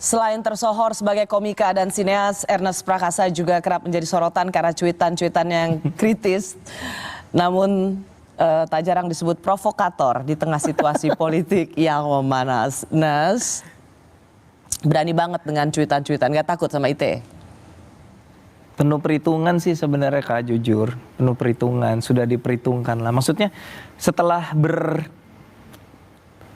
Selain tersohor sebagai komika dan sineas, Ernest Prakasa juga kerap menjadi sorotan karena cuitan-cuitan yang kritis. Namun tak jarang disebut provokator di tengah situasi politik yang memanas. Nes, berani banget dengan cuitan-cuitan, gak takut sama ITE? Penuh perhitungan sih sebenarnya Kak, jujur. Penuh perhitungan, sudah diperhitungkan lah. Maksudnya setelah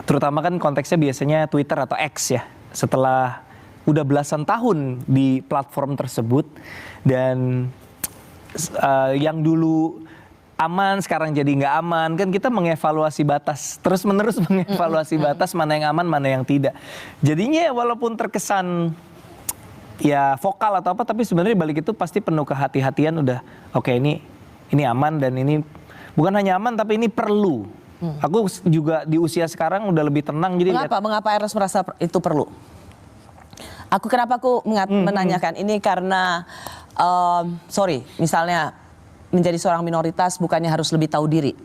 terutama kan konteksnya biasanya Twitter atau X ya. Setelah udah belasan tahun di platform tersebut dan yang dulu aman sekarang jadi nggak aman, kan kita mengevaluasi batas, terus menerus mengevaluasi batas mana yang aman mana yang tidak. Jadinya walaupun terkesan ya vokal atau apa, tapi sebenarnya balik itu pasti penuh kehati-hatian. Udah oke, ini aman dan ini bukan hanya aman tapi ini perlu. Aku juga di usia sekarang udah lebih tenang. Jadi mengapa Ernest merasa itu perlu? Kenapa aku menanyakan ini karena misalnya menjadi seorang minoritas bukannya harus lebih tahu diri?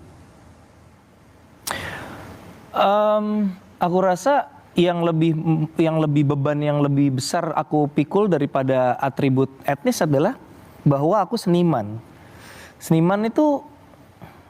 Aku rasa yang lebih beban yang lebih besar aku pikul daripada atribut etnis adalah bahwa aku seniman. Seniman itu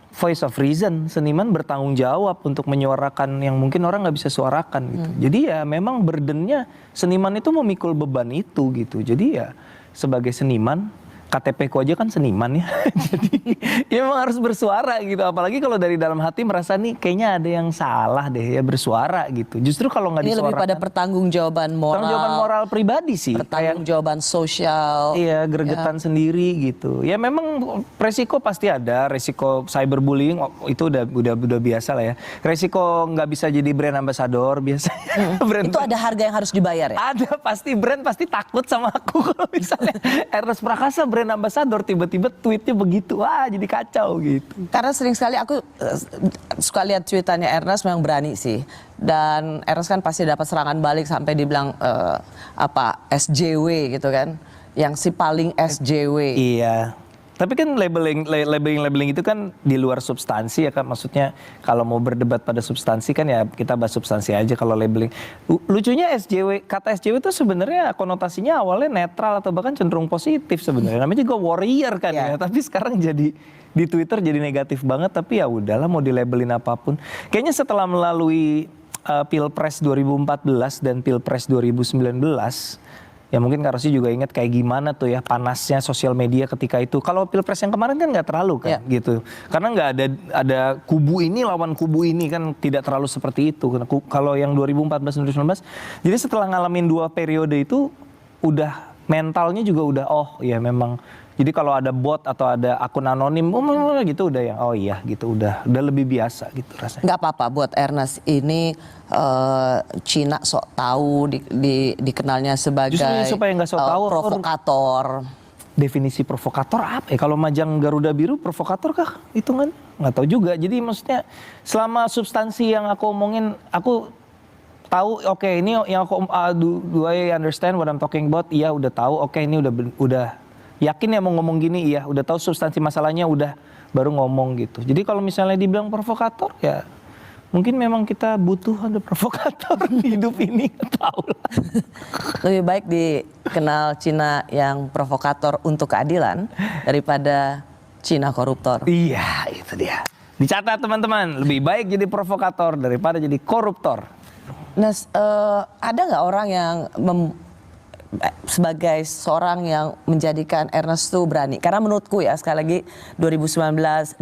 voice of reason, seniman bertanggung jawab untuk menyuarakan yang mungkin orang nggak bisa suarakan gitu. Jadi ya memang burdennya seniman itu memikul beban itu gitu. Jadi ya sebagai seniman, KTP ku aja kan seniman ya. Jadi ya memang harus bersuara gitu. Apalagi kalau dari dalam hati merasa nih kayaknya ada yang salah deh ya, bersuara gitu. Justru kalau nggak disuarakan. Ini lebih pada pertanggungjawaban moral. Pertanggungjawaban moral pribadi sih. Pertanggungjawaban sosial. Iya, gregetan sendiri gitu. Ya memang resiko pasti ada. Resiko cyberbullying itu udah biasa lah ya. Resiko nggak bisa jadi brand ambassador biasanya. Itu ada harga yang harus dibayar ya? Ada, pasti brand pasti takut sama aku kalau misalnya Ernest Prakasa brand ambassador tiba-tiba tweetnya begitu, wah jadi kacau gitu. Karena sering sekali aku suka lihat tweetannya Ernest, memang berani sih. Dan Ernest kan pasti dapat serangan balik sampai dibilang SJW gitu kan, yang si paling SJW. Iya. Tapi kan labeling itu kan di luar substansi ya kan, maksudnya kalau mau berdebat pada substansi kan ya kita bahas substansi aja. Kalau labeling, lucunya SJW, kata SJW itu sebenarnya konotasinya awalnya netral atau bahkan cenderung positif sebenarnya. Namanya juga warrior kan ya, tapi sekarang jadi di Twitter jadi negatif banget. Tapi ya udahlah mau dilabelin apapun. Kayaknya setelah melalui Pilpres 2014 dan Pilpres 2019. Ya mungkin Kak Rosi juga ingat kayak gimana tuh ya panasnya sosial media ketika itu. Kalau Pilpres yang kemarin kan nggak terlalu kan gitu. Karena nggak ada kubu ini lawan kubu ini kan, tidak terlalu seperti itu. Kalau yang 2014-2019, jadi setelah ngalamin 2 periode itu udah mentalnya juga udah ya memang. Jadi kalau ada bot atau ada akun anonim gitu udah ya iya gitu, udah lebih biasa gitu rasanya. Nggak apa-apa buat Ernest ini Cina sok tahu dikenalnya sebagai supaya nggak sok tahu, provokator. Definisi provokator apa ya? Kalau Majang Garuda Biru provokator kah hitungan? Nggak tahu juga. Jadi maksudnya selama substansi yang aku omongin aku tahu, ini yang aku do I understand what I'm talking about? Iya udah tahu. Ini udah yakin ya mau ngomong gini, iya udah tahu substansi masalahnya, udah baru ngomong gitu. Jadi kalau misalnya dibilang provokator ya mungkin memang kita butuh ada provokator di hidup ini, tahu lah. Lebih baik dikenal Cina yang provokator untuk keadilan daripada Cina koruptor. Iya, itu dia. Dicatat teman-teman, lebih baik jadi provokator daripada jadi koruptor. Nah, ada nggak orang yang sebagai seorang yang menjadikan Ernest tuh berani? Karena menurutku ya, sekali lagi 2011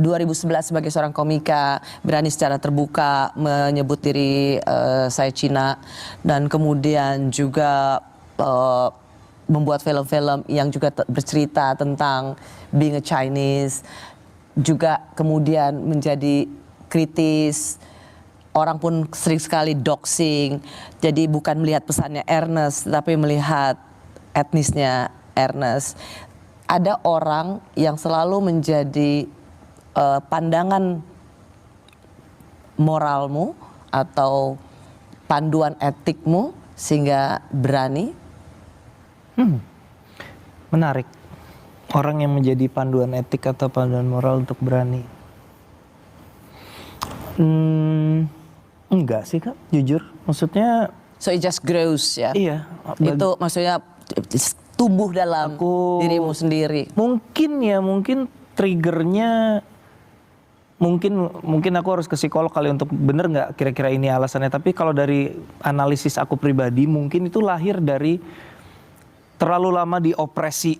sebagai seorang komika berani secara terbuka menyebut diri saya Cina, dan kemudian juga membuat film-film yang juga bercerita tentang being a Chinese, juga kemudian menjadi kritis. Orang pun sering sekali doxing, jadi bukan melihat pesannya Ernest, tapi melihat etnisnya Ernest. Ada orang yang selalu menjadi pandangan moralmu atau panduan etikmu sehingga berani? Menarik. Orang yang menjadi panduan etik atau panduan moral untuk berani. Enggak sih Kak, jujur. Maksudnya So it just grows ya. Iya. Itu maksudnya tumbuh dalam dirimu sendiri. Mungkin triggernya mungkin aku harus ke psikolog kali untuk bener nggak kira-kira ini alasannya. Tapi kalau dari analisis aku pribadi mungkin itu lahir dari terlalu lama diopresi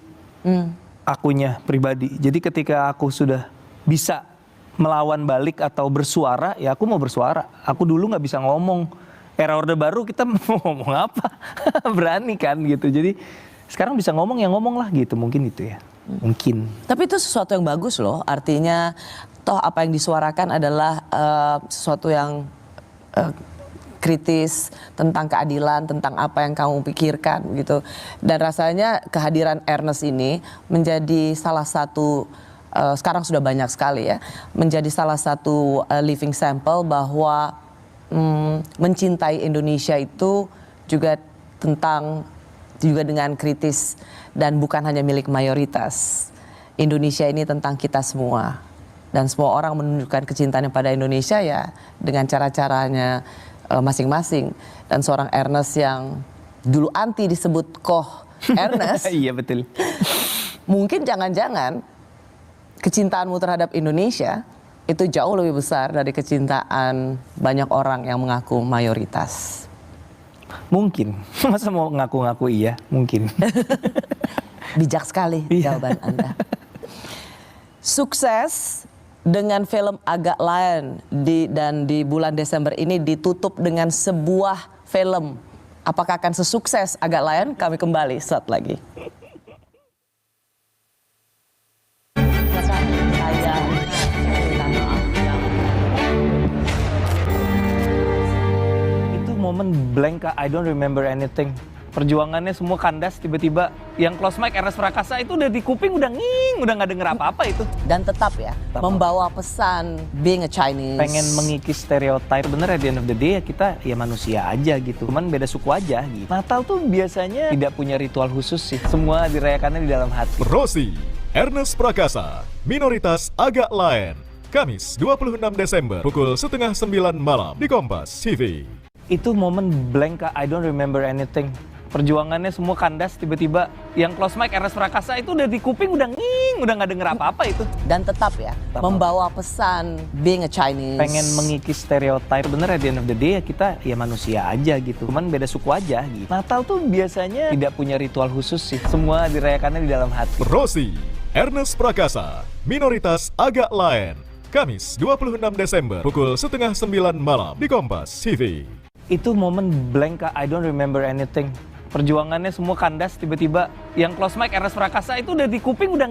akunya pribadi. Jadi ketika aku sudah bisa melawan balik atau bersuara, ya aku mau bersuara. Aku dulu nggak bisa ngomong. Era Orde Baru kita mau ngomong apa? Berani kan gitu. Jadi sekarang bisa ngomong, ya ngomong lah gitu. Mungkin itu ya. Mungkin. Tapi itu sesuatu yang bagus loh. Artinya toh apa yang disuarakan adalah sesuatu yang kritis tentang keadilan, tentang apa yang kamu pikirkan gitu. Dan rasanya kehadiran Ernest ini menjadi salah satu, sekarang sudah banyak sekali ya, menjadi salah satu living sample bahwa mencintai Indonesia itu juga dengan kritis dan bukan hanya milik mayoritas. Indonesia ini tentang kita semua. Dan semua orang menunjukkan kecintaannya pada Indonesia ya dengan cara-caranya masing-masing. Dan seorang Ernest yang dulu anti disebut Koh Ernest. Iya betul. Mungkin jangan-jangan kecintaanmu terhadap Indonesia itu jauh lebih besar dari kecintaan banyak orang yang mengaku mayoritas. Mungkin. Masa mau ngaku-ngaku iya? Mungkin. Bijak sekali jawaban Anda. Sukses dengan film Agak Lain dan di bulan Desember ini ditutup dengan sebuah film. Apakah akan sesukses Agak Lain? Kami kembali saat lagi. Itu momen blank, Kak. I don't remember anything. Perjuangannya semua kandas, tiba-tiba yang close mic Ernest Prakasa itu udah di kuping udah nggak denger apa-apa itu. Dan tetap ya, membawa pesan being a Chinese. Pengen mengikis stereotype, bener at the end of the day ya kita ya manusia aja gitu. Cuman beda suku aja gitu. Natal tuh biasanya tidak punya ritual khusus sih. Semua dirayakannya di dalam hati. Rosi, Ernest Prakasa, Minoritas Agak Lain. Kamis 26 Desember pukul 8:30 malam di Kompas TV. Itu momen blank, Kak. I don't remember anything. Perjuangannya semua kandas, tiba-tiba yang close mic Ernest Prakasa itu udah di kuping udah nggak denger apa-apa itu. Dan tetap ya, membawa pesan being a Chinese. Pengen mengikis stereotype, bener at the end of the day ya kita ya manusia aja gitu. Cuman beda suku aja gitu. Natal tuh biasanya tidak punya ritual khusus sih. Semua dirayakannya di dalam hati. Rosi, Ernest Prakasa, Minoritas Agak Lain. Kamis 26 Desember pukul 8:30 malam di Kompas TV. Itu momen blank, Kak. I don't remember anything. Perjuangannya semua kandas, tiba-tiba yang close mic Ernest Prakasa itu udah di kuping udah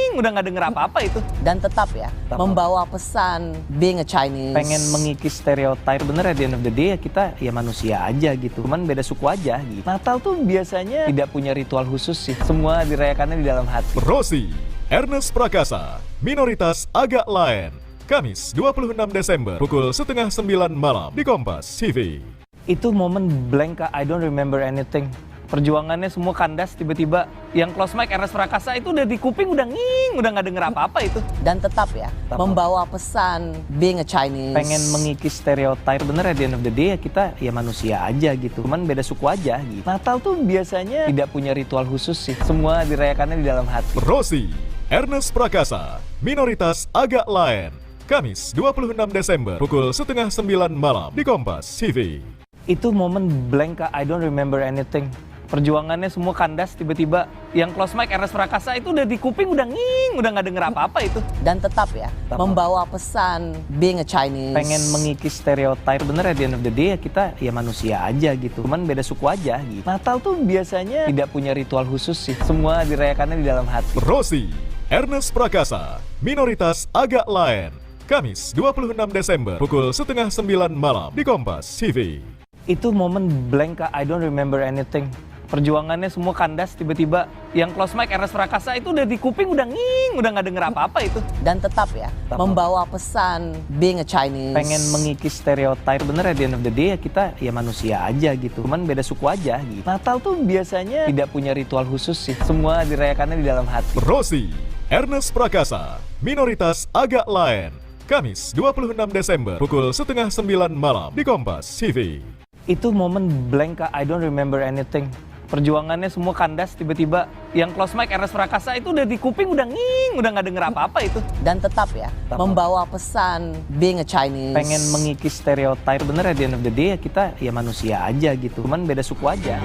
nggak denger apa-apa itu. Dan tetap ya, membawa pesan being a Chinese. Pengen mengikis stereotype, bener at the end of the day ya kita ya manusia aja gitu. Cuman beda suku aja gitu. Natal tuh biasanya tidak punya ritual khusus sih. Semua dirayakannya di dalam hati. Rosi, Ernest Prakasa, Minoritas Agak Lain. Kamis 26 Desember pukul 8:30 malam di Kompas TV. Itu momen blank, Kak. I don't remember anything. Perjuangannya semua kandas, tiba-tiba yang close mic Ernest Prakasa itu udah di kuping udah nggak denger apa-apa itu. Dan tetap ya, membawa pesan being a Chinese. Pengen mengikis stereotype, bener at the end of the day ya kita ya manusia aja gitu. Cuman beda suku aja gitu. Natal tuh biasanya tidak punya ritual khusus sih. Semua dirayakannya di dalam hati. Rosi, Ernest Prakasa, Minoritas Agak Lain. Kamis 26 Desember pukul 8:30 malam di Kompas TV. Itu momen blank, Kak. I don't remember anything. Perjuangannya semua kandas, tiba-tiba yang close mic Ernest Prakasa itu udah di kuping udah nggak denger apa-apa itu. Dan tetap ya, membawa pesan being a Chinese. Pengen mengikis stereotype, bener at the end of the day ya kita ya manusia aja gitu. Cuman beda suku aja gitu. Natal tuh biasanya tidak punya ritual khusus sih. Semua dirayakannya di dalam hati. Rosi, Ernest Prakasa, Minoritas Agak Lain. Kamis 26 Desember pukul 8:30 malam di Kompas TV. Itu momen blank, Kak. I don't remember anything. Perjuangannya semua kandas, tiba-tiba yang close mic Ernest Prakasa itu udah di kuping udah nggak denger apa-apa itu. Dan tetap ya, membawa pesan being a Chinese. Pengen mengikis stereotype, bener at the end of the day ya kita ya manusia aja gitu. Cuman beda suku aja gitu. Natal tuh biasanya tidak punya ritual khusus sih. Semua dirayakannya di dalam hati. Rosi, Ernest Prakasa, Minoritas Agak Lain. Kamis 26 Desember pukul 8:30 malam di Kompas TV. itu momen blank Kak, I don't remember anything. Perjuangannya semua kandas, tiba-tiba yang close mic Ernest Prakasa itu udah di kuping udah nging, udah nggak denger apa-apa itu. Dan tetap ya, membawa pesan being a Chinese. Pengen mengikis stereotype, bener at the end of the day ya kita ya manusia aja gitu, cuman beda suku aja.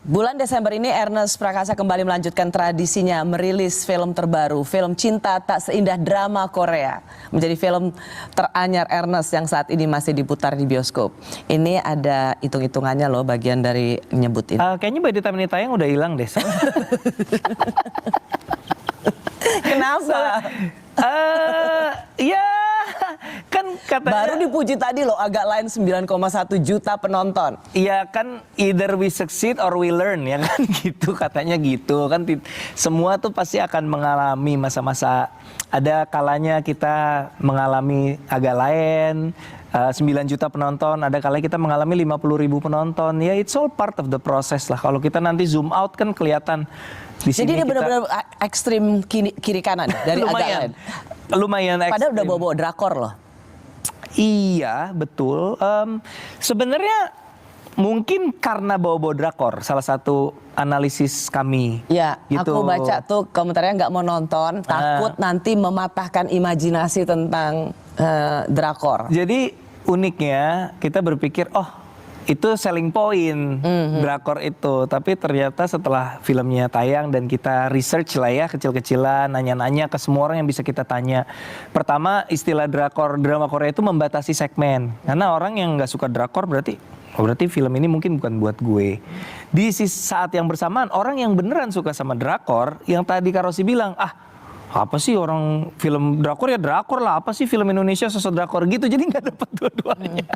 Bulan Desember ini Ernest Prakasa kembali melanjutkan tradisinya merilis film terbaru. Film Cinta Tak Seindah Drama Korea. Menjadi film teranyar Ernest yang saat ini masih diputar di bioskop. Ini ada hitung-hitungannya loh bagian dari nyebutin. Kayaknya by the time ini tayang udah hilang deh. Kenapa? Ya kan katanya. Baru dipuji tadi loh, agak lain 9,1 juta penonton. Iya kan, either we succeed or we learn ya kan gitu katanya gitu kan. Semua tuh pasti akan mengalami masa-masa, ada kalanya kita mengalami agak lain. 9 juta penonton, ada kalanya kita mengalami 50.000 penonton. Ya it's all part of the process lah. Kalau kita nanti zoom out kan kelihatan. Di Jadi sini ini kita benar-benar ekstrim kiri kanan dari agak lain. Lumayan ekstrim. Padahal udah bawa drakor loh. Iya betul. Sebenarnya mungkin karena bawa drakor, salah satu analisis kami. Ya, gitu. aku baca tuh komentarnya nggak mau nonton, takut nanti mematahkan imajinasi tentang drakor. Jadi uniknya kita berpikir, oh itu selling point drakor itu. Tapi ternyata setelah filmnya tayang dan kita research lah ya kecil-kecilan, nanya-nanya ke semua orang yang bisa kita tanya. Pertama, istilah drama Korea itu membatasi segmen. Karena orang yang nggak suka drakor berarti film ini mungkin bukan buat gue. Di saat yang bersamaan, orang yang beneran suka sama drakor, yang tadi Kak Rossi bilang, apa sih orang film drakor ya drakor lah, apa sih film Indonesia sosok drakor gitu, jadi nggak dapat dua-duanya.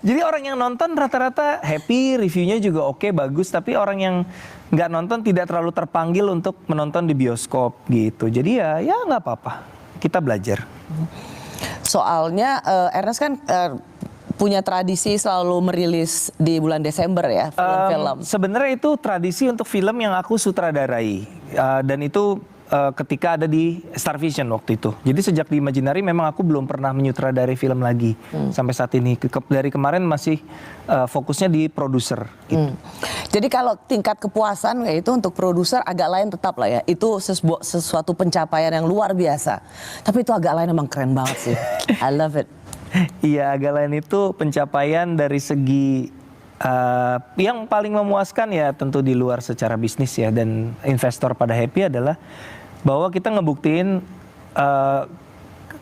Jadi orang yang nonton rata-rata happy, reviewnya juga oke, bagus, tapi orang yang nggak nonton tidak terlalu terpanggil untuk menonton di bioskop gitu. Jadi ya nggak apa-apa, kita belajar. Soalnya Ernest kan punya tradisi selalu merilis di bulan Desember ya film-film. Sebenarnya itu tradisi untuk film yang aku sutradarai, dan itu ketika ada di Star Vision waktu itu. Jadi sejak di Imaginary memang aku belum pernah menyutradarai film lagi sampai saat ini. Dari kemarin masih fokusnya di produser. Gitu. Jadi kalau tingkat kepuasan kayak itu untuk produser agak lain tetap lah ya. Itu sesuatu pencapaian yang luar biasa. Tapi itu agak lain emang keren banget sih. I love it. Iya, agak lain itu pencapaian dari segi yang paling memuaskan ya tentu di luar secara bisnis ya, dan investor pada happy adalah bahwa kita ngebuktiin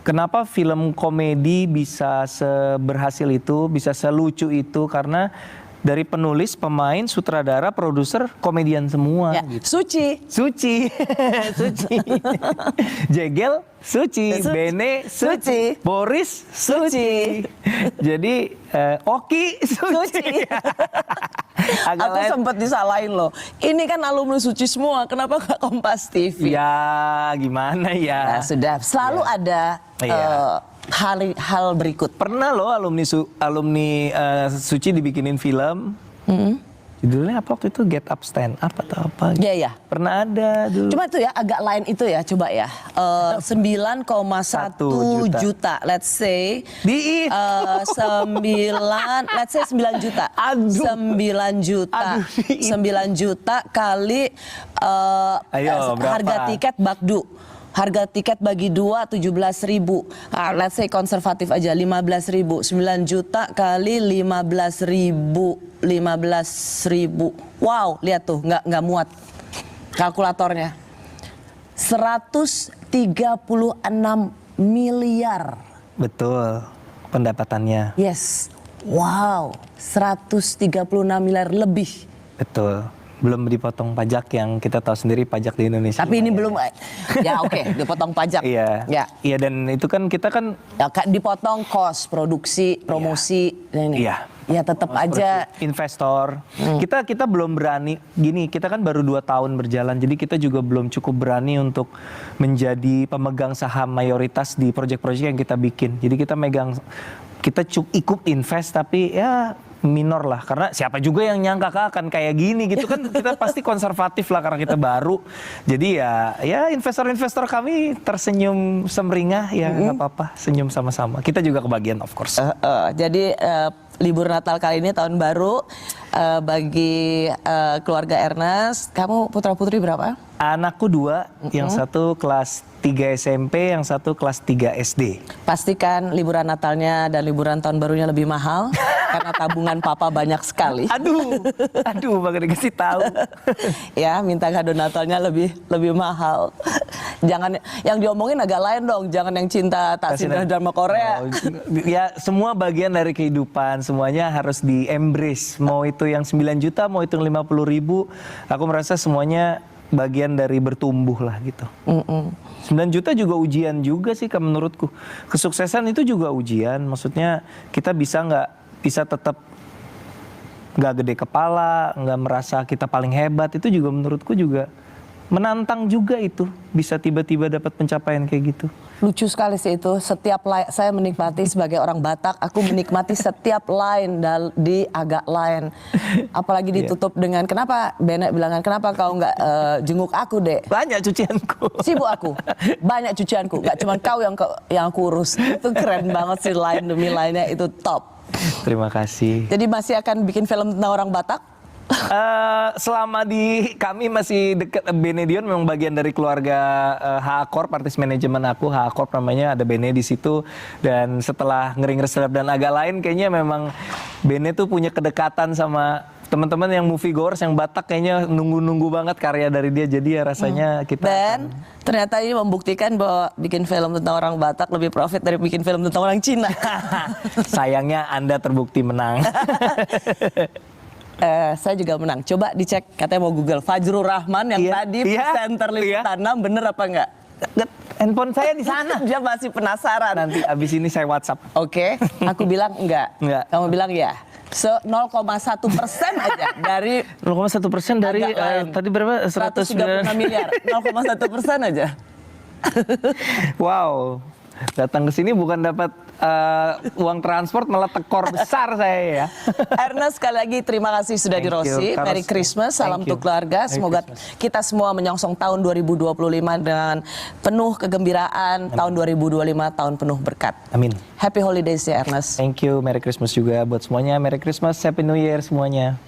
kenapa film komedi bisa seberhasil itu, bisa selucu itu, karena dari penulis, pemain, sutradara, produser, komedian semua. Ya. Gitu. Suci. Jegel, Suci. Bene, Suci. Boris, Suci. Jadi Oki, Suci. Aku sempat disalahin loh. Ini kan alumni Suci semua, kenapa nggak Kompas TV? Ya gimana ya. Nah, sudah selalu ada hal berikut. Pernah loh alumni Suci dibikinin film. Judulnya apa waktu itu? Get Up Stand Up atau apa? Iya. Pernah ada dulu. Cuma itu ya agak lain itu ya, coba ya. 9,1 juta. Let's say 9 juta. 9 juta kali harga tiket bakdu. Harga tiket bagi 2 17.000. Let's say konservatif aja 15.000. 9 juta kali 15.000. Wow, lihat tuh, nggak muat kalkulatornya. 136 miliar. Betul, pendapatannya. Yes. Wow, 136 miliar lebih. Betul. Belum dipotong pajak yang kita tahu sendiri pajak di Indonesia. Tapi ini belum, ya oke, dipotong pajak. Iya. Ya. Iya, dan itu kan kita kan ya, dipotong kos produksi, promosi, ini. Iya. Ya tetap aja investor. Kita belum berani gini, kita kan baru 2 tahun berjalan. Jadi kita juga belum cukup berani untuk menjadi pemegang saham mayoritas di proyek-proyek yang kita bikin. Jadi kita ikut invest, tapi ya minor lah, karena siapa juga yang nyangka Kak akan kayak gini gitu kan. Kita pasti konservatif lah karena kita baru. Jadi ya investor-investor kami tersenyum semeringah, ya nggak apa-apa, senyum sama-sama. Kita juga kebagian of course. Jadi libur Natal kali ini tahun baru bagi keluarga Ernest. Kamu putra-putri berapa? Anakku 2, yang satu kelas 3 SMP, yang satu kelas 3 SD. Pastikan liburan Natalnya dan liburan tahun barunya lebih mahal karena tabungan papa banyak sekali. Aduh, bakal dikasih tahu. Ya, minta kado Natalnya lebih mahal. Jangan yang diomongin agak lain dong, jangan yang cinta tak sindah drama Korea. Ya, semua bagian dari kehidupan, semuanya harus di-embrace. Mau itu yang 9 juta, mau itu yang 50 ribu, aku merasa semuanya bagian dari bertumbuh lah gitu. 9 juta juga ujian juga sih menurutku. Kesuksesan itu juga ujian, maksudnya kita bisa tetap nggak gede kepala, nggak merasa kita paling hebat, itu juga menurutku juga menantang juga itu, bisa tiba-tiba dapat pencapaian kayak gitu. Lucu sekali sih itu, saya menikmati sebagai orang Batak, aku menikmati setiap line di agak line. Apalagi ditutup dengan, kenapa Benek bilangan, kenapa kau nggak jenguk aku dek? Banyak cucianku. Sibuk aku, banyak cucianku, nggak cuma kau yang aku urus. Itu keren banget sih, line demi line-nya itu top. Terima kasih. Jadi masih akan bikin film tentang orang Batak? Selama kami masih dekat, Benedion memang bagian dari keluarga HA Corp, artis manajemen aku, HA Corp namanya, ada Bene di situ. Dan setelah Ngeri Ngeri Sedap dan agak lain, kayaknya memang Bene tuh punya kedekatan sama teman-teman yang movie goers yang Batak, kayaknya nunggu-nunggu banget karya dari dia. Jadi ya rasanya kita Dan ternyata ini membuktikan bahwa bikin film tentang orang Batak lebih profit dari bikin film tentang orang Cina. Sayangnya Anda terbukti menang. Saya juga menang. Coba dicek, katanya mau Google Fajrul Rahman yang tadi presenter Liputan 6, bener apa enggak? Handphone saya di sana. Dia masih penasaran. Nanti abis ini saya WhatsApp. Oke, aku bilang enggak. Kamu bilang ya. So 0,1% aja dari 0,1% dari tadi berapa? 136 miliar. 0,1% aja. Wow. Datang ke sini bukan dapat uang transport, malah tekor besar saya ya. Ernest, sekali lagi terima kasih sudah di Rossi. Merry Christmas, salam untuk keluarga. Semoga kita semua menyongsong tahun 2025 dengan penuh kegembiraan. Tahun 2025 tahun penuh berkat. Amin. Happy Holidays ya Ernest. Thank you, Merry Christmas juga buat semuanya. Merry Christmas, Happy New Year semuanya.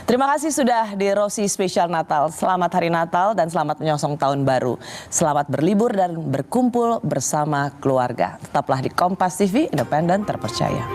Terima kasih sudah di Rossi Spesial Natal. Selamat Hari Natal dan selamat menyongsong Tahun Baru. Selamat berlibur dan berkumpul bersama keluarga. Tetaplah di Kompas TV, independen terpercaya.